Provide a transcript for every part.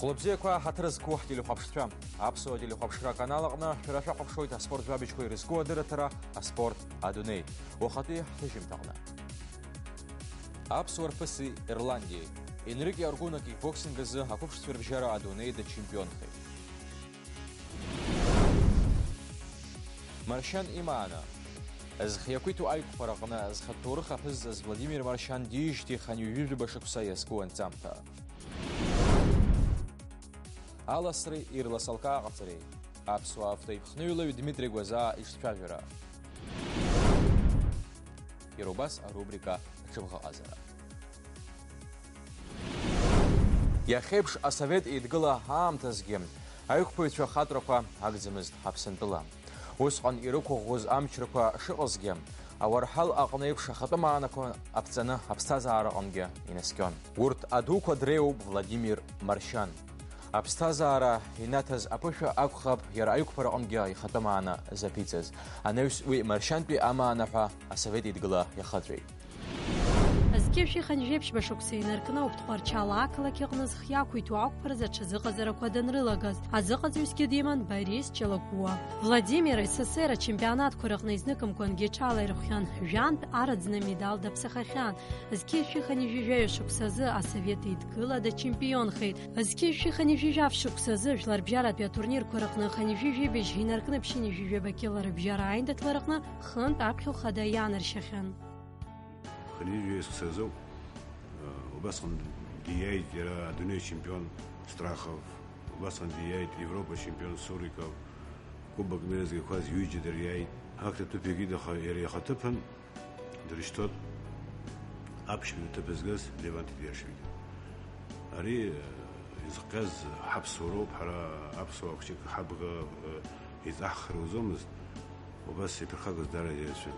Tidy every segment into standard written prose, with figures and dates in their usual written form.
Хлопзеква хатрызку телехопштва. Апсо телехопштра каналына шыраша қопшойта спорт жабичкой рызку адыратара, а спорт адуней. Охаты хыжим тағна. Апсо арпысы Ирландии. Энрике Аргуна кикбоксингазы акупштвер бжара адуней да чемпионхы. Маршан Имана. Азхиякуиту айку фарагна азхатурха пызз Владимир Маршан дижти ханююжи башакуса яску анцамта. Аласры ирласалка ағацарей. Апсуа автоипхнуйлы Дмитрий Гваза иштфажера. Ирубас рубрика «Чывға азара». Яхепш асавет идгыла хаамтазгем. Айықпөйтші хатрақва ағзымыз хапсынтыла. Осқан ирықу ғыз амчырықва шықызгем. Авархал ағынайып шақыты мағанақын апцаны апстаза арағынге инескен. Урт адуқа дреу Владимир Маршан. Апстазара инатаз апыша акхаб яра айукпара онгя ихатамана запицаз. Анеус уи Маршанпи аманаха асавет идгыла яхадрей. Азкевши ханжепш башоксей наркна уптхварчала акала кеғныз хьякуйту акпарза чазықазараква данрылагаз. Азықазюске деман Борис Челакуа. Владимир СССР чемпионат курақна изныкам конгечала ирхян. Жанп арадзна медал да псахахян. Азкевши ханжежею шоксазы асавет идгыла да чемпион хейт. Азкевши ханжежав шоксазы жларбжара пя турнир курақна ханжежебеш хинаркна пшинежебе келары бжара айндат ларақна хант апхил хадаян иршахян. Ханижи сказал, Убасан диет, я дуней чемпион Страхов, Убасан диет, Европа чемпион Суриков, Кубок мира сгихваз юджи дерьяй, хакта тупиги даха ерьяхатыпан, дриштот, апшмин тупизгаз Леванти Дершвили. Ари изгаз хабсуру, пара апсу акчик хабга из ахрузомыз, Убас иперхагаз дарадершвили.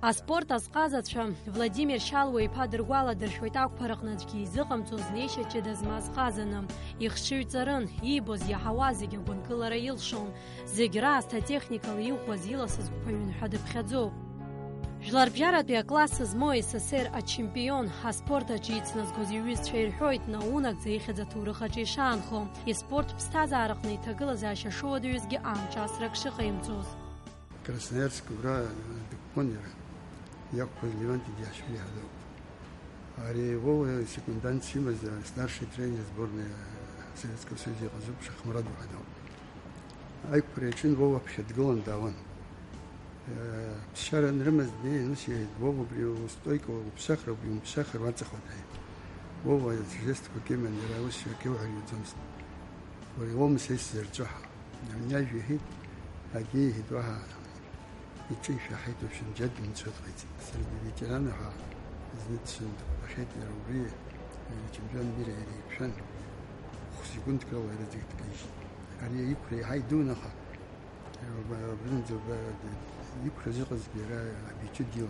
А спорт азҟазацәа Владимир Шалуа иԥа дыргәала дыршәоит ақәԥарахнаҵәгьы изыҟамҵоз неишьачы дазмазҟазаны. Ихшыҩҵарын, иибоз иаҳауа зегьы агәынкылара илшон. Зегь раасҭа техникала иӷәӷәаз иласыз гәԥаҩын ҳәа дыԥхьаӡоуп. Жәларбжьаратәи акласс змоу СССР ачемпион аспорт аҿы ицназгоз иҩызцәа ирҳәоит наунагӡа ихьӡ аҭоурых аҿы ишаанхо. Испорт ԥсҭазаараҟны иҭагылазаашьа шоуадаҩызгьы амҿасрак шыҟаимҵоз. Красноярск, Ура, Докпонера. Яков Леванти Дершвили hadał. Ари Вова секундант Симаз, старший тренер сборной Советского Союза Газуп Шахмараду hadał. Айк причин Вова пшедгылан даван. Пшаран ремез не нуси Вова при стойку пшахра при пшахр ванцаходай. Вова жест покемен раус кевари дзамс. Вори Вова сес зерчаха. Няжи хит аги хитва يتشي في حيث شن جد من صدقت سلبي بيتلانها زنت شن بحيث يروي جمجان بيري بشن خصي كنت كلو هذا زيت كيش علي يكري هاي دونها بنزو يكري زقز بيرا بيتشديون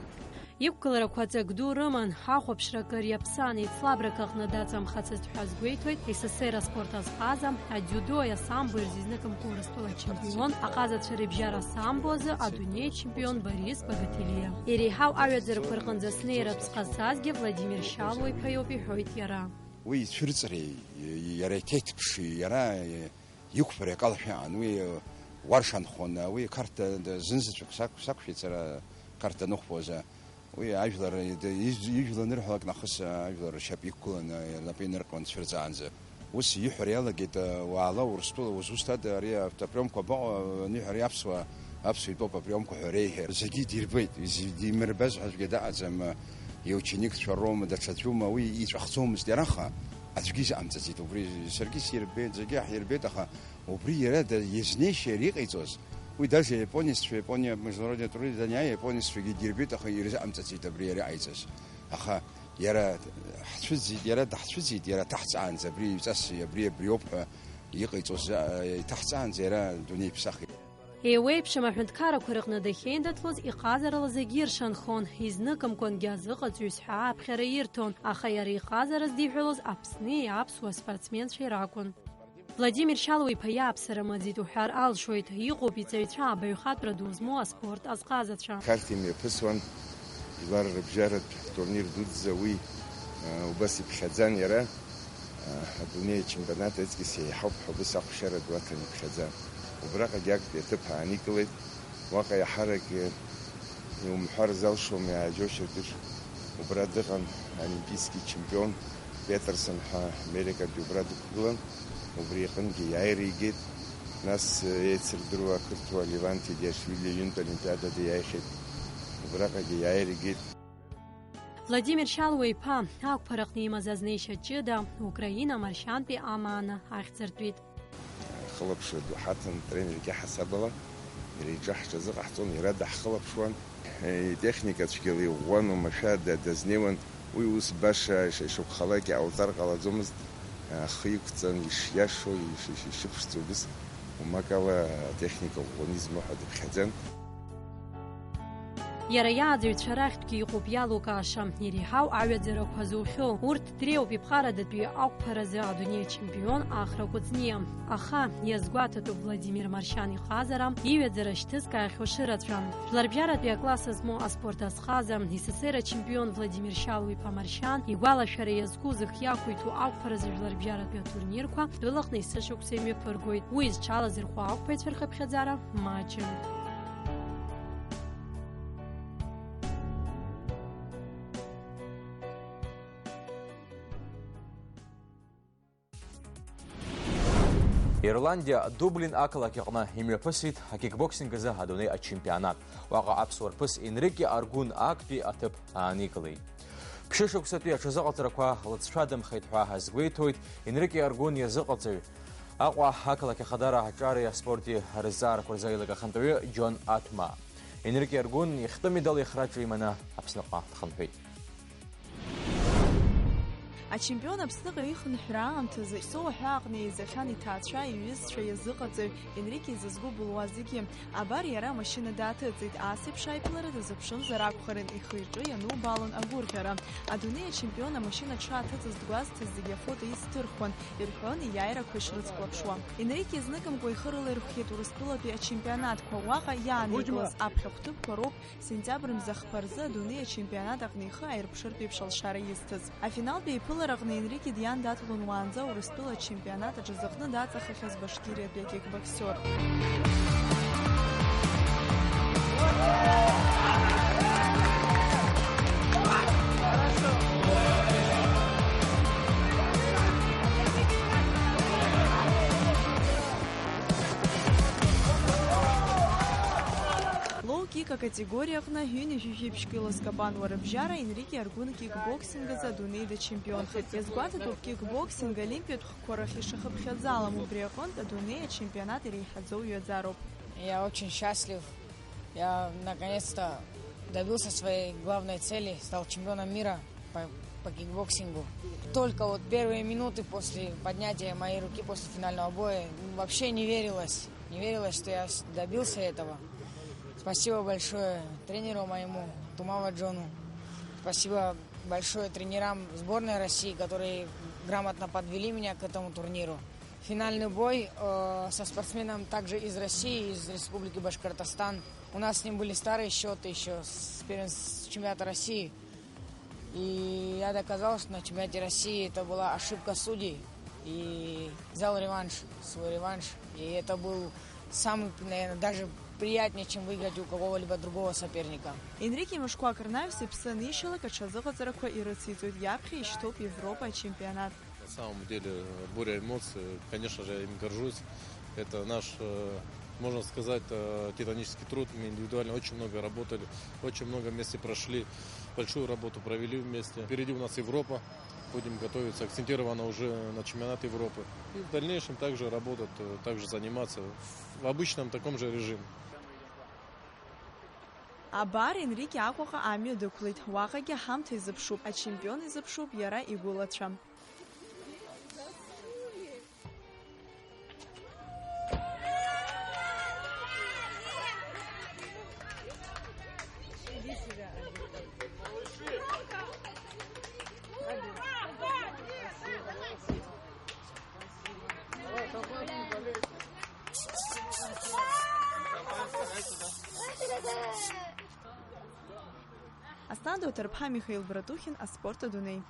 Иқәгыларақәа ҵак ду рыман, ҳахәаԥшракыр иаԥсан еицлабрак аҟны даҵамхацызт ҳәа згәеиҭоит СССР аспорт азҟаза, адиудо асамбо ирзизныкымкәа Урыстәыла чемпион, аҟазацәа рыбжьара асамбо азы адунеи чемпион Борис Богателиа. Иреиҳау аҩаӡарақәа рҟынӡа снеиратә зҟазҵазгьы Владимир Шалуа иԥа иоуп иҳәоит иара. Уи ицәырҵреи, иара иҭеиҭԥши, иара иқәԥара иҟалашәаан, уи уаршанхон, уи карта зынзаҵәык сақәшәеит сара карта ныхәԥоза. وي عجلر يجلر نرحلك نخص عجلر شاب يكون لابين نرقون سفرزانزه وس يحريالا جيت وعلى ورستول وزوستاد ريا تبريم كبا نحري ابسوا ابسوا بابا بريم كحريه زكي ديربيت دي مربز حاج جدا زعما يوتشينيك شروم دا تشوما وي يتخصوم مستراخه اتجيز امتزي دوبري سركي سيربيت زكي حيربيت اخا وبري يراد يزني شريق ايتوز ويدرس يابونيس في يابونيا مجرد تريد دنيا يابونيس في جيربيت أخا يرجع أمتى تبرير عايزش أخا يرى حتفزي يرى تحتفزي يرى تحت عن زبري تس يبري بريوب يقيتوس تحت عن زيرا دنيا بسخي Еуеиԥшым аҳәынҭқарақәа рыҟны дахьеиндаҭлоз иҟазарала зегьы иршанхон, изныкымкәангьы азыҟаҵаҩцәа ааԥхьара ирҭон, аха иара иҟазара здиҳәалоз Аԥсни аԥсуа спортсменцәа иракәын. Владимир Шалуа иԥа иааԥсара маӡит уҳәар алшоит, иҟоуп иҵаҩцәа абаҩхатәра ду змоу аспорт азҟазацәа. Харҭ имҩаԥысуан, жәлар рыбжьаратә турнир дуӡӡа уи убас иԥхьаӡан иара الدنيا чемпионат اذكس يحب حبس اخشرد وطن بخزان وبرقه جاك يتب عنيكلت واقع يحرك يوم حرزل شو مع جوشتش وبرادغن олимпийский чемпион Петерсон Америка بيبراد كلن وبريقن جايري جيت ناس يتسر دروا كرتوا ليفانتي دياشвили يونت олимпиада ديايخت وبرقه جايري جيت Владимир Шалуеиԥа ақәԥарахны имаз азнеишьа ҷыда Украина маршьантәи амаана ахьӡыртәит. خلبش دوحاتن тренерки حسابلا يريجحش زقحتون يراد خلبشوان техника тшгели уан умашада дазневан уйус баша шок халаки аутар qaladzoms ხიკვცან იშიაშო იშიფშწუბის უმაკავა ტექნიკა ორგანიზმო ჰადხეძენ Иара иааӡаҩцәа рахьтәгьы иҟоуп иалукааша, иреиҳау аҩаӡарақәа зухьоу. Урҭ дреиуп иԥхарадатәи ақәԥаразы адунеи ачемпион Ахра Кәыҵниа. Аха иазгәаҭатәуп Владимир Маршьан ихазара, иҩаӡара шьҭызкаахьоу шырацәа. Жәларбжьаратәи акласс змоу аспорт азхаза, СССР ачемпион Владимир Шалуеиԥа Маршьан игәалашәара иазку зых иақәиҭу ақәԥаразы жәларбжьаратәи атурнирқәа дәылахны есышықәса имҩаԥыргоит. Уи зҽалазырхәо ақәԥаҩцәа рхыԥхьаӡара маҷым. Ирландия Дублин ақалақь иҟны имҩаԥысит акикбоксинг азы адунеи ачемпионат. Уаҟа аԥсуа рԥыс Енрики Аргун актәи аҭыԥ ааникылеит. Ԥшьышықәсатәи аҽазыҟаҵарақәа лыҵшәадамхеит ҳәа ҳазгәеиҭоит. Енрики Аргун иазыҟаҵаҩ Аҟәа ақалақь ахадара аҿари аспорти рызҵаарақәа рзы аилагахантәаҩы Џьон Аҭма. Енрики Аргун ихтәы медал ихраҿы иманы Аԥсныҟа дхынҳәит. Ачемпион Аԥсныҟа ихынҳәра аамҭазы Ԥсоу аҳәааҟны еизахьан иҭаацәа, иҩызцәа иазыҟаҵаҩ Енрики изызгәыбылуа зегьы. Абар иара амашьына дааҭыҵит. Асеиԥш аиԥылара дазыԥшымзар акәхарын, ихы-иҿы ианубаалон агәырӷьара. Адунеи ачемпион амашьына дшааҭыҵыз дгәазҭаз зегьы афото изҭырхуан, ирҳәон иааирақәа ишрыцклаԥшуа. Енрики зныкымкәа ихы рыла ирхәхьеит Урыстәылатәи ачемпионатқәа. Уаҟа иааникылаз аԥхьахәҭыԥқәа роуп сентиабр мза хԥа рзы адунеи ачемпионат аҟны ихы аирԥшыртә еиԥш алшара изҭаз. Афиналтәи аиԥылараҟны Енрики диан дадгылон уаанӡа Урыстәыла ачемпионат аҿы зыҟны даҵахахьаз Башкириатәи акикбоксер. Лоу-кика категориаҟны ҩынҩажәижәеиԥшгылаз Кабан Уарабжьара Енрики Аргун кикбоксинг азы адунеи дачемпионхеит. Иазгәаҭатәуп кикбоксинг олимпиатә хқәа рахь ишахыԥхьаӡалам. Убри аҟнытә адунеи ачемпионат иреиҳаӡоу ҩаӡароуп. Я очень счастлив. Я наконец-то добился своей главной цели, стал чемпионом мира по кикбоксингу. Только вот первые минуты после поднятия моей руки после финального боя вообще не верилось, что я добился этого. Спасибо большое тренеру моему, Тумава Джону. Спасибо большое тренерам сборной России, которые грамотно подвели меня к этому турниру. Финальный бой со спортсменом также из России, из Республики Башкортостан. У нас с ним были старые счеты еще с чемпионата России. И я доказал, что на чемпионате России это была ошибка судей. И взял свой реванш. И это был самый, наверное, даже приятнее, чем выиграть у какого-либо другого соперника. Енрики мышқәа акырнаҩс иԥсы анишьалак аҽазыҟаҵарақәа ирыциҵоит. Иаԥхьа ишьҭоуп Европа чемпионат. На самом деле буря эмоций, конечно же, я им горжусь. Это наш, можно сказать, титанический труд. Мы индивидуально очень много работали, очень много вместе прошли, большую работу провели вместе. Впереди у нас Европа, будем готовиться акцентированно уже на чемпионат Европы. И в дальнейшем также работать, также заниматься в обычном таком же режиме. Абар Енрики Аҟәаҟа амҩа дықәлеит. Уаҟагьы ҳамҭа изыԥшуп, ачемпион изыԥшуп иара игәылацәа. Асҭанда Уҭарԥҳа, Михаил Братухин, аспорт адунеи.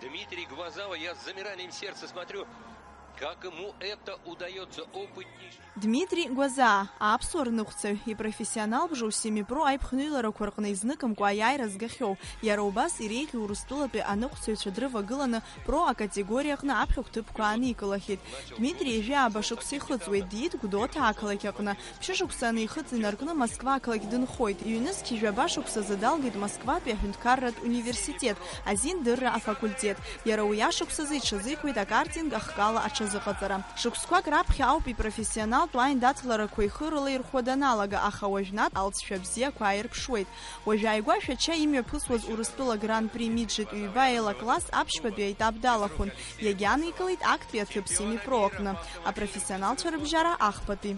Дмитрий Гвоздава, я с замиранием сердца смотрю, как ему это удается, опытнейший. Дмитрий Гвоза, аԥсуа рныҟәцаҩ, ипрофессионал бжоу семипро аиԥхныҩларақәа рҟны изныкымкәа аиааира згахьоу, иара убас иреиӷьу Урыстәылатәи аныҟәцаҩцәа дрывагыланы про акатегориаҟны аԥхьахә ҭыԥқәа ааникылахьеит. Дмитрий ижәы аабашықәса ихыҵуеит, диит Гәдоуҭа ақалақь аҟны. Ԥшьышықәса анихыҵ инаркны Москва ақалақь дынхоит. Иҩнызқьи жәабашықәсазы далгеит Москватәи аҳәынҭқарратә университет, азин-дырра афакультет. Иара уи ашықәсазы иҽазикуеит акартинг ахкала аҽазыҟаҵара. Шықәсқәак раԥхьа ауп ипрофессионалтә аиндаҭларақәа ихы рылаирхәо даналага, аха уажәнатә алҵшәа бзиақәа ааирԥшуеит. Уажә ааигәашәа ача имҩаԥысуаз Урыстәыла гран-при миджет ҩба еилакласс аԥшьбатәи аетап далахәын. Иагьаникылеит актәи аҭыԥ семипро аҟны. Апрофессионалцәа рыбжьара ахԥатәи.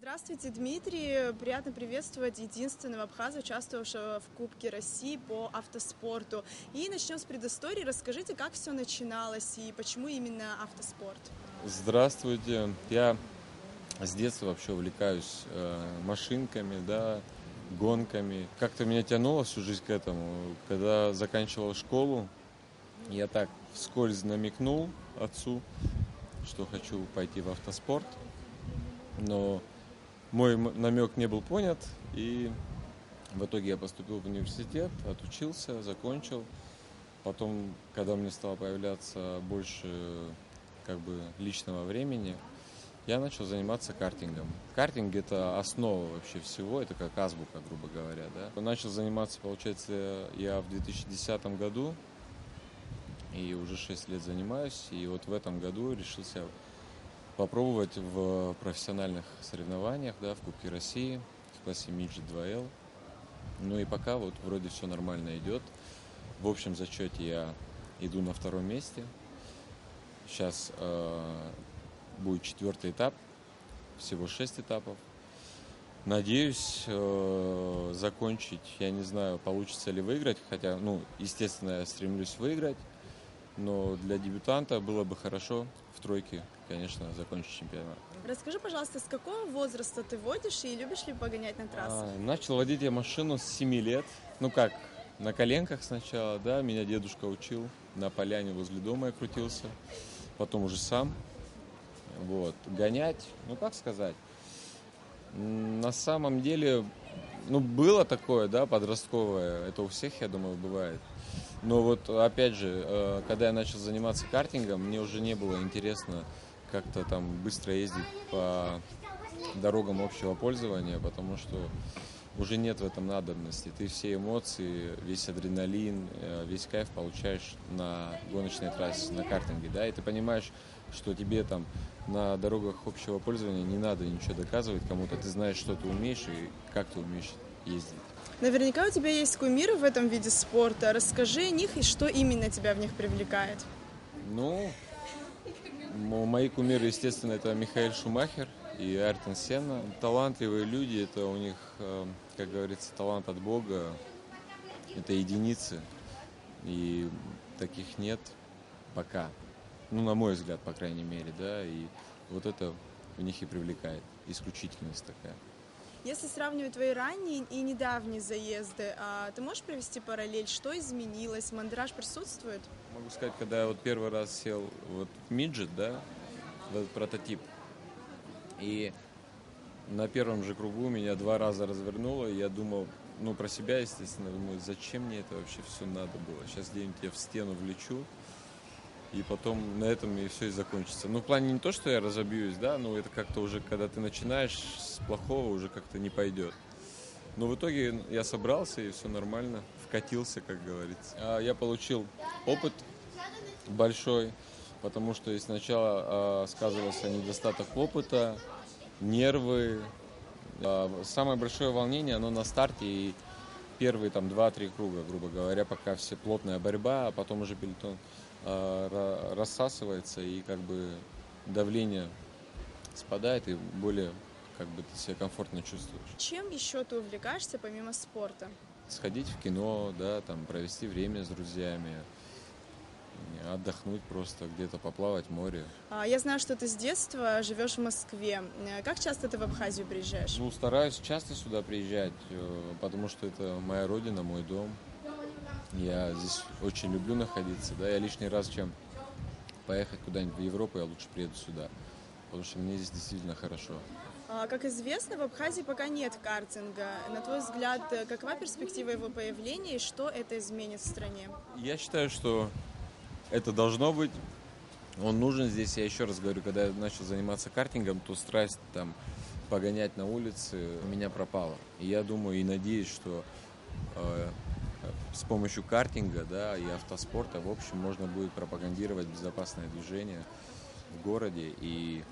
Здравствуйте, Дмитрий. Приятно приветствовать единственного абхаза, участвовавшего в Кубке России по автоспорту. И начнем с предыстории. Расскажите, как все начиналось и почему именно автоспорт? Здравствуйте. Я с детства вообще увлекаюсь машинками, да, гонками. Как-то меня тянуло всю жизнь к этому. Когда заканчивал школу, я так вскользь намекнул отцу, что хочу пойти в автоспорт. Но мой намек не был понят, и в итоге я поступил в университет, отучился, закончил. Потом, когда у меня стало появляться больше личного времени, я начал заниматься картингом. Картинг — это основа вообще всего, это как азбука, грубо говоря. Да? Начал заниматься, получается, я в 2010 году, и уже 6 лет занимаюсь, и вот в этом году решился попробовать в профессиональных соревнованиях, да, в Кубке России, в классе Midget 2L. Ну и пока вот вроде все нормально идет. В общем зачете я иду на 2-м месте. Сейчас будет 4-й этап, всего 6 этапов. Надеюсь закончить, я не знаю, получится ли выиграть, хотя, естественно, я стремлюсь выиграть, но для дебютанта было бы хорошо в тройке, конечно, закончить чемпионат. Расскажи, пожалуйста, с какого возраста ты водишь и любишь ли погонять на трассах? Начал водить я машину с 7 лет. На коленках сначала, да, меня дедушка учил, на поляне возле дома я крутился, потом уже сам. Вот. Гонять, как сказать, на самом деле, было такое, да, подростковое, это у всех, я думаю, бывает. Но вот, опять же, когда я начал заниматься картингом, мне уже не было интересно как-то там быстро ездить по дорогам общего пользования, потому что уже нет в этом надобности. Ты все эмоции, весь адреналин, весь кайф получаешь на гоночной трассе, на картинге, да, и ты понимаешь, что тебе там на дорогах общего пользования не надо ничего доказывать кому-то, ты знаешь, что ты умеешь и как ты умеешь ездить. Наверняка у тебя есть кумиры в этом виде спорта. Расскажи о них и что именно тебя в них привлекает. Мои кумиры, естественно, это Михаэль Шумахер и Айртон Сенна. Талантливые люди, это у них, как говорится, талант от Бога. Это единицы, и таких нет пока. На мой взгляд, по крайней мере, да, и вот это в них и привлекает, исключительность такая. Если сравнивать твои ранние и недавние заезды, ты можешь провести параллель, что изменилось, мандраж присутствует? Могу сказать, когда я первый раз сел в Midget, да, в этот прототип, и на первом же кругу меня 2 раза развернуло, и я думал, про себя, естественно, думаю, зачем мне это вообще все надо было? Сейчас где-нибудь я в стену влечу, и потом на этом и все и закончится. В плане не то, что я разобьюсь, да, но это как-то уже, когда ты начинаешь с плохого, уже как-то не пойдет. Но в итоге я собрался, и все нормально, вкатился, как говорится. Я получил опыт большой, потому что сначала сказывался недостаток опыта, нервы. Самое большое волнение, оно на старте, и первые 2-3 круга, грубо говоря, пока все плотная борьба, а потом уже пелотон рассасывается, и давление спадает, и более ты себя комфортно чувствуешь. Чем еще ты увлекаешься помимо спорта? Сходить в кино, да, провести время с друзьями, отдохнуть просто, где-то поплавать в море. Я знаю, что ты с детства живешь в Москве. Как часто ты в Абхазию приезжаешь? Ну, стараюсь часто сюда приезжать, потому что это моя родина, мой дом. Я здесь очень люблю находиться, да, я лишний раз, чем поехать куда-нибудь в Европу, я лучше приеду сюда, потому что мне здесь действительно хорошо. Как известно, в Абхазии пока нет картинга. На твой взгляд, какова перспектива его появления и что это изменит в стране? Я считаю, что это должно быть. Он нужен здесь. Я еще раз говорю, когда я начал заниматься картингом, то страсть там погонять на улице у меня пропала. И я думаю и надеюсь, что с помощью картинга, да, и автоспорта, в общем, можно будет пропагандировать безопасное движение в городе. И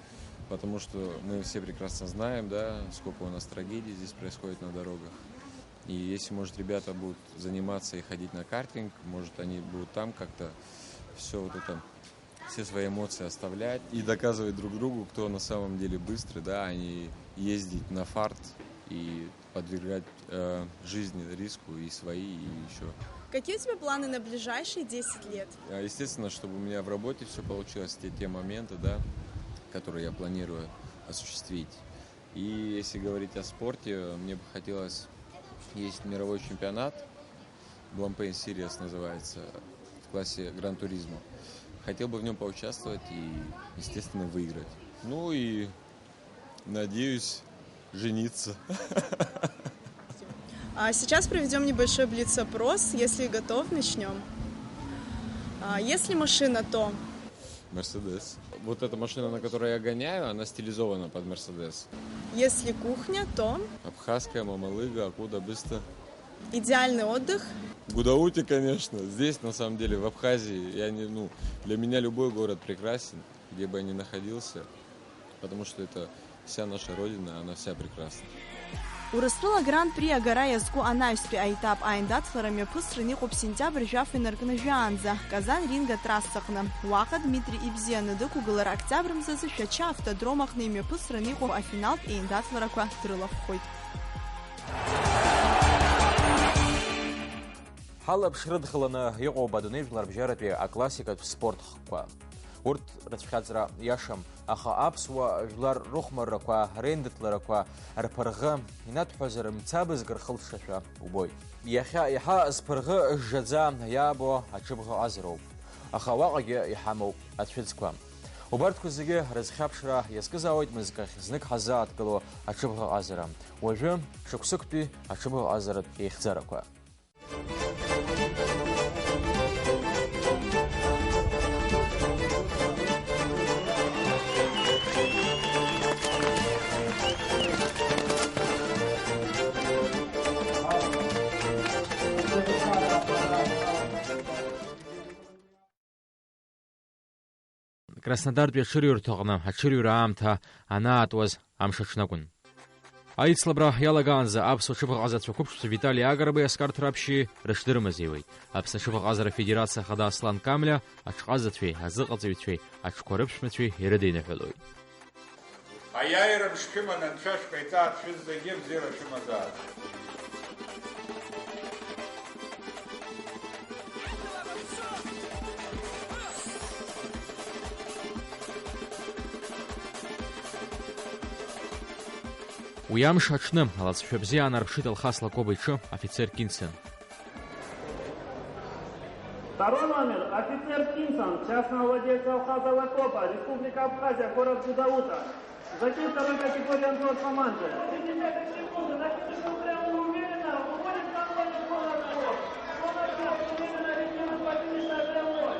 потому что мы все прекрасно знаем, да, сколько у нас трагедий здесь происходит на дорогах. И если, может, ребята будут заниматься и ходить на картинг, может, они будут там как-то все свои эмоции оставлять и доказывать друг другу, кто на самом деле быстрый, да, а не ездить на фарт и подвергать жизни риску и свои, и еще. Какие у тебя планы на ближайшие 10 лет? Естественно, чтобы у меня в работе все получилось, те моменты, да, которые я планирую осуществить. И если говорить о спорте, мне бы хотелось, есть мировой чемпионат, Blancpain Series называется, в классе Гран-туризмо. Хотел бы в нем поучаствовать и, естественно, выиграть. Ну и надеюсь жениться. Сейчас проведем небольшой блиц-опрос. Если готов, начнем. Если машина, то... Мерседес. Вот эта машина, на которой я гоняю, она стилизована под Мерседес. Если кухня, то... Абхазская, мамалыга, Акуда, Быста. Идеальный отдых? Гудаути, конечно. Здесь, на самом деле, в Абхазии, для меня любой город прекрасен, где бы я ни находился, потому что это вся наша родина, она вся прекрасна. Урыстыла гран-при агара язгу анайспи айтап айндатларами пысрыни қоп сентябрь жаф энергны жуанза. Казан ринга трассақны. Уақа Дмитрий Ибзияны дыкугылар октябрымзазы шача автодромақны име пысрыни қоп афиналт айндатлара ква трылов қойд. Халаб шрыдхыланы иҟоуп адунеижәлар бжьаратәи аклассикатә спортхқәа. Урҭ рыцәхьаҵра иашам, аха аԥсуа жәлар рыхәмаррақәа, реиндаҭларақәа рԥырӷы инаҭәҳәазар мцабызгар хылшашәа убоит. Иахьа иаҳа зԥырӷы жжаӡа иаабо аҽыбӷа ҟазароуп, аха уаҟагьы иҳамоуп ацәыӡқәа. Убарҭқәа зегьы рызхьаԥшра иазкызаауеит мызкахь знык ҳазааҭгыло аҽыбӷа ҟазара. Уажәы шықәсыктәи аҽыбӷа ҟазаратә еихьӡарақәа. Краснодартәи аҽырҩырҭаҟны аҽырҩра аамҭа анаатуаз амш аҽнакәын. Аицлабра иалагаанӡа аԥсуа аҽыбӷаҟазацәа қәыԥшцәа Витали Агарбеи Оскар Ҭраԥшьи рыҽдырмазеиуеит. Аԥсны аҽыбӷаҟазара Федерациа Ахада Аслан Камля аҽҟазацәеи, азыҟаҵаҩцәеи, аҽқәа-рыԥшәмацәеи ирыдиныҳәалоит. Аиааира мшқьыман анцәашқәа иҭаацәыз зегьы бзиара шәымазаат. Уи амш аҽны алаҵшәа бзиа аанарԥшит Алхас Лакоба иҽы офицер Кинсен. Второй номер – офицер Кинсон, частного владельца Алхаза Лакоба, Республика Абхазия, город Гудаута. Затем второй категории антон команды. 30 секунд, напишем прямо уверенно, уходит в команду Лакоба. Лакоба уверенно режима по финишу прямой.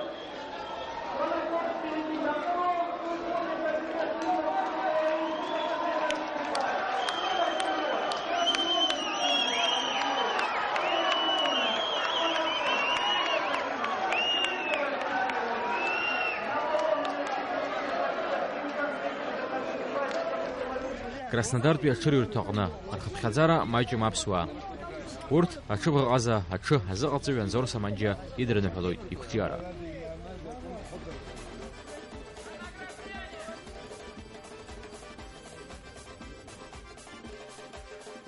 Лакоба впереди готов, уходит в офицер. Краснодартәи аҽырҩырҭаҟны архыԥхьаӡара маҷым аԥсуаа. Урҭ аҽыбӷаҟаза аҽы азыҟаҵаҩ Анзор Саманџьиа идырныҳәалоит иқәҿиара.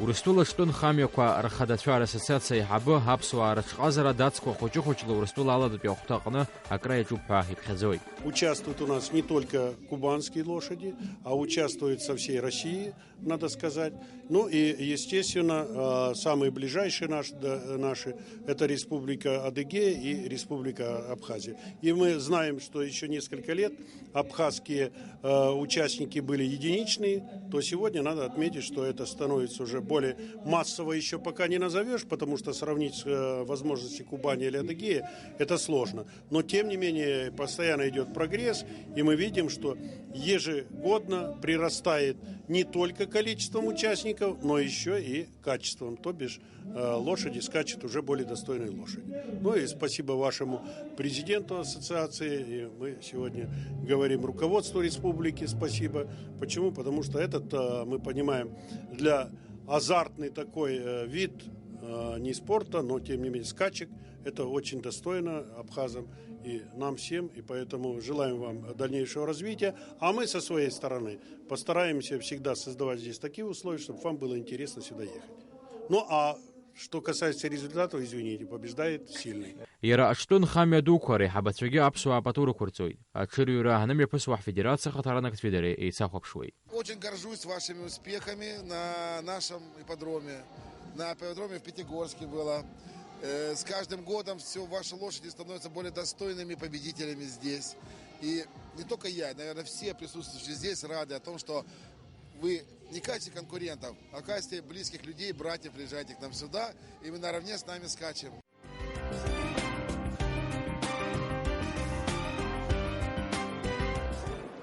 Урыстәыла аҿтәы нхамҩақәа рхадацәа рассоциациа аиҳабы аԥсуаа рыҽҟазара дацқәа хәыҷы-хәыҷла Урыстәыла аладатәи ахәҭа аҟны акра иаҿуп ҳәа иԥхьаӡоит. Участвуют у нас не только кубанские лошади, а участвуют со всей России, надо сказать. Ну и, естественно, самые ближайшие наши это Республика Адыгея и Республика Абхазия. И мы знаем, что еще несколько лет абхазские участники были единичные, то сегодня надо отметить, что это становится уже более массово, еще пока не назовешь, потому что сравнить возможности Кубани или Адыгеи это сложно. Но тем не менее постоянно идет прогресс, и мы видим, что ежегодно прирастает не только количеством участников, но еще и качеством, то бишь лошади скачут уже более достойные лошади. Ну и спасибо вашему президенту ассоциации, и мы сегодня говорим руководству республики спасибо. Почему? Потому что этот, мы понимаем, для азартный такой вид не спорта, но тем не менее скачек, это очень достойно абхазам и нам всем, и поэтому желаем вам дальнейшего развития. А мы со своей стороны постараемся всегда создавать здесь такие условия, чтобы вам было интересно сюда ехать. Ну а что касается результатов, извините, побеждает сильный. Иара аҿтәы нхамҩа дуқәа реиҳабацәагьы аԥсуаа апату рықәырҵоит. Аҽырҩра ҳнымҩаԥысуа ҳфедерациа хаҭаранактә еицахәаԥшуеит. Очень горжусь вашими успехами на нашем ипподроме. На ипподроме в Пятигорске было. С каждым годом все ваши лошади становятся более достойными победителями здесь. И не только я, наверное, все присутствующие здесь рады о том, что вы не качестве конкурентов, а в качестве близких людей, братьев, приезжайте к нам сюда, и вы наравне с нами скачем.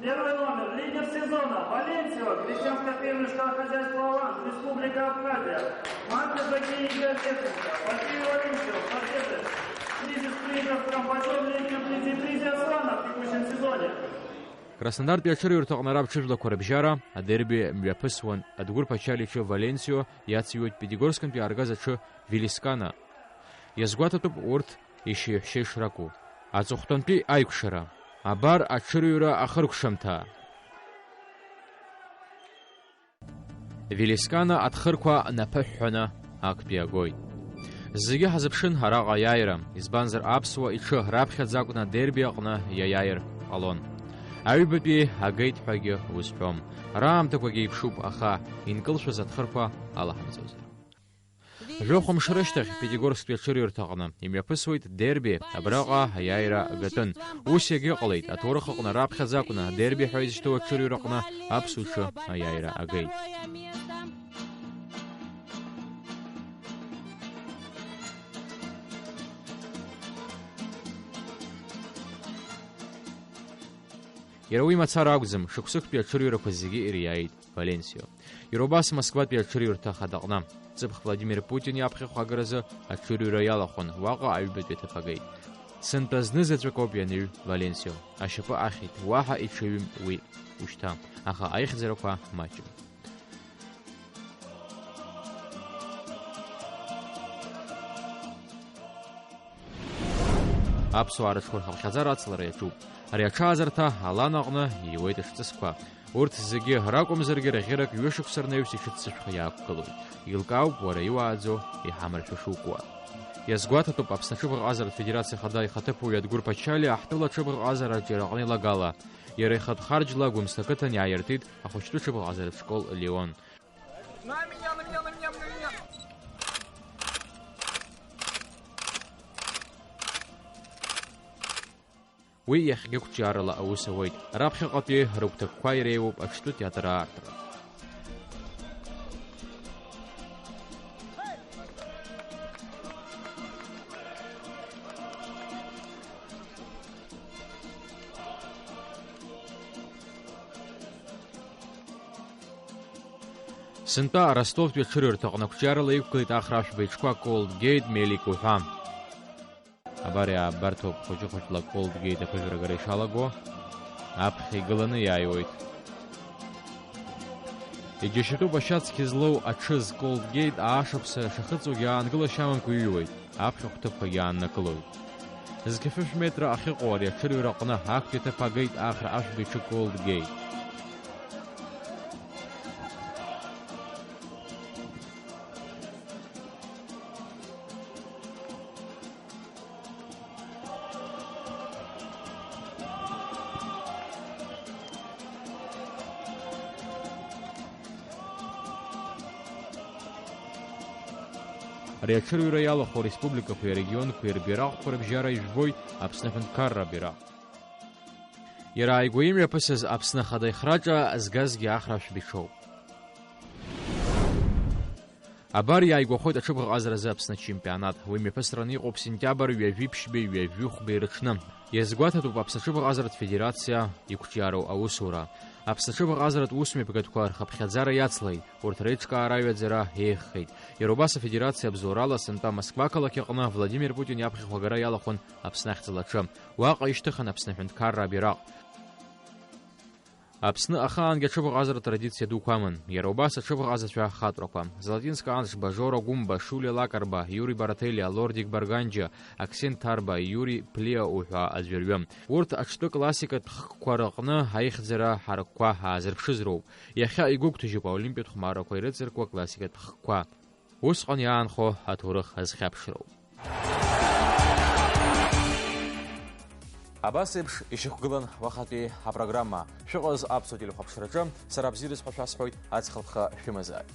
Первый номер, лидер сезона, Валенсио, крестьянско-фермерское хозяйство «Алан», Республика Абхазия. Марка Закиевская техника, Василий Валенсио, победы. Призис призерством почетный призе «Аслана» в текущем сезоне. Краснодартәи аҽырҩырҭаҟны раԥҽыжәлақәа рыбжьара адерби мҩаԥысуан Адгәыр Пачаличы Валенсио иациҩуеит Пятигорскантәи ааргаз аҽы Вилискана. Иазгәаҭатәуп урҭ ишьеиҳәшьа ишракәу. Аҵыхәтәантәи аиқәшара. Абар аҽырҩра ахыркәшамҭа. Вилискана аҭхырқәа наԥыҳәҳәаны актәи агоит. Зегьы ҳазыԥшын араҟа иааира, избанзар аԥсуа иҽы раԥхьаӡакәны адерби аҟны иаиааир ҟалон. Аҩбатәи агеит ҳәагьы узҳәом. Раамҭақәагьы еиԥшуп, аха инкылшәаз аҭхырқәа алаҳамҵозар. Жәохәымш рышьҭахь Пятигорсктәи аҽырҩырҭаҟны имҩаԥысуеит дерби, абраҟа аиааира гатәын. Ус иагьыҟалеит, аҭоурых аҟны раԥхьаӡакәны адерби ҳәа изышьҭоу аҽырҩраҟны аԥсуа иҽы аиааира агеит. Иара уи мацара акәӡам, шықәсыктәи аҽырҩрақәа зегьы ириааит Валенсио. Иара убас Москватәи аҽырҩырҭа ахадаҟны ҵыԥх Владимир Путин иаԥхьахә агаразы аҽырҩра иалахәын, уаҟа аҩбатәи аҭыԥ агеит. Сынтәа зны заҵәыкоуп ианыҩ Валенсио. Ашьапы ахьит, уаҳа иҽаҩым уи ушьҭа, аха аихьӡарақәа маҷым. Аԥсуаа рыҽқәырхаԥхьаӡара ацлара иаҿуп. Ари аҽаазарҭа алан аҟны ииуеит ашҵысқәа. Урҭ зегьы ракәымзаргьы раӷьырак ҩышықәса рнаҩс ишыццышәха иаақәгылоит. Илкаауп уара иуааӡо иҳамыршәа шукуа. Иазгәаҭатәуп Аԥсны аҽыбӷаҟазаратә федерациа ахада ихаҭыԥуаҩ Адгәыр Пачали аҳҭыла аҽыбӷаҟазараҿ иара аҟны илагала. Иара ихатә харџьла Гәымсҭа ақыҭан иааиртит ахәыҷтәы аҽыбӷаҟазаратә школ Леон. Уи иахьагьы қәҿиарала аус ауеит. Раԥхьаҟатәи рыгәҭакқәа иреиуоуп аҽтәы театр аартра. Сынтәа Ростовтәи аҽырҩырҭаҟны қәҿиарала иқәгылеит ахрашәба иҽқәа Колдгейт, Мелик уҳәа. Абар иаабарҭоуп хәыҷы-хәыҷла Колдгейт аԥыжәрагара ишалаго, аԥхьа игыланы иааиуеит. Иџьашьатәуп ашьацқьа злоу аҽыз Колдгейт аашаԥса шахыҵуагьы аангылашьа амамкәа иҩуеит, аԥхьа хәҭыԥқәагьы ааннакылоит. Зқьафышә метра ахьыҟоу ари аҽырҩра аҟны актәи аҭыԥ агеит ахра ашәба иҽы Колдгейт. Ари аҽырҩра иалахо ареспубликақәеи арегионқәеи рбираҟқәа рыбжьара ижәбоит Аԥсны Аҳәынҭқарра абираҟ. Иара ааигәа имҩаԥысыз Аԥсны Ахада ихраҿа згазгьы ахрашәба иҽоуп. Абар иааигәахоит аҽыбӷаҟазаразы Аԥсны ачемпионат. Уи мҩаԥысраны иҟоуп сентиабр ҩажәи-ԥшьбеи ҩажәи-хәбеи рыҽны. Иазгәаҭатәуп Аԥсны Аҽыбӷаҟазаратә Федерациа иқәҿиароу аусура. Аԥсны Аҽыбӷаҟазаратә усмҩаԥгатәқәа рхыԥхьаӡара иацлеит, урҭ реиҿкаара аҩаӡара еиӷьхеит. Иара убас афедерациа абзоурала сынтәа Москва ақалақь аҟны Владимир Путин иаԥхьахә агара иалахәын Аԥсны ахьӡалаҿы. Уаҟа ишьҭыхан Аԥсны Аҳәынҭқарра абираҟ. Аԥсны ахаангьы аҽыбӷаҟазаратә традициа дуқәа аман. Иара убас аҽыбӷаҟазацәа хатәрақәа. Золотинск Аншба, Жора Гумба, Шуле Лакарба, Иури Барателиа, Лордик Барганџьа, Аксен Ҭарба, Иури Плиау ҳәа аӡәырҩы. Урҭ аҽтәы классикатә хкқәа рҟны аихьӡара ҳаракқәа аазырԥшыз роуп. Иахьа игәыгәҭажьуп аолимпиатә хәмаррақәа ирыҵаркуа классикатә хкқәа. Усҟан иаанхо аҭоурых азхьаԥшроуп. Абас еиԥш ишьақәгылан уахатәи апрограмма. Шәыҟаз аԥсуа телехәаԥшраҿы сара бзиа рызҳәа шәасҳәоит, аҵхылԥха шәымазааит.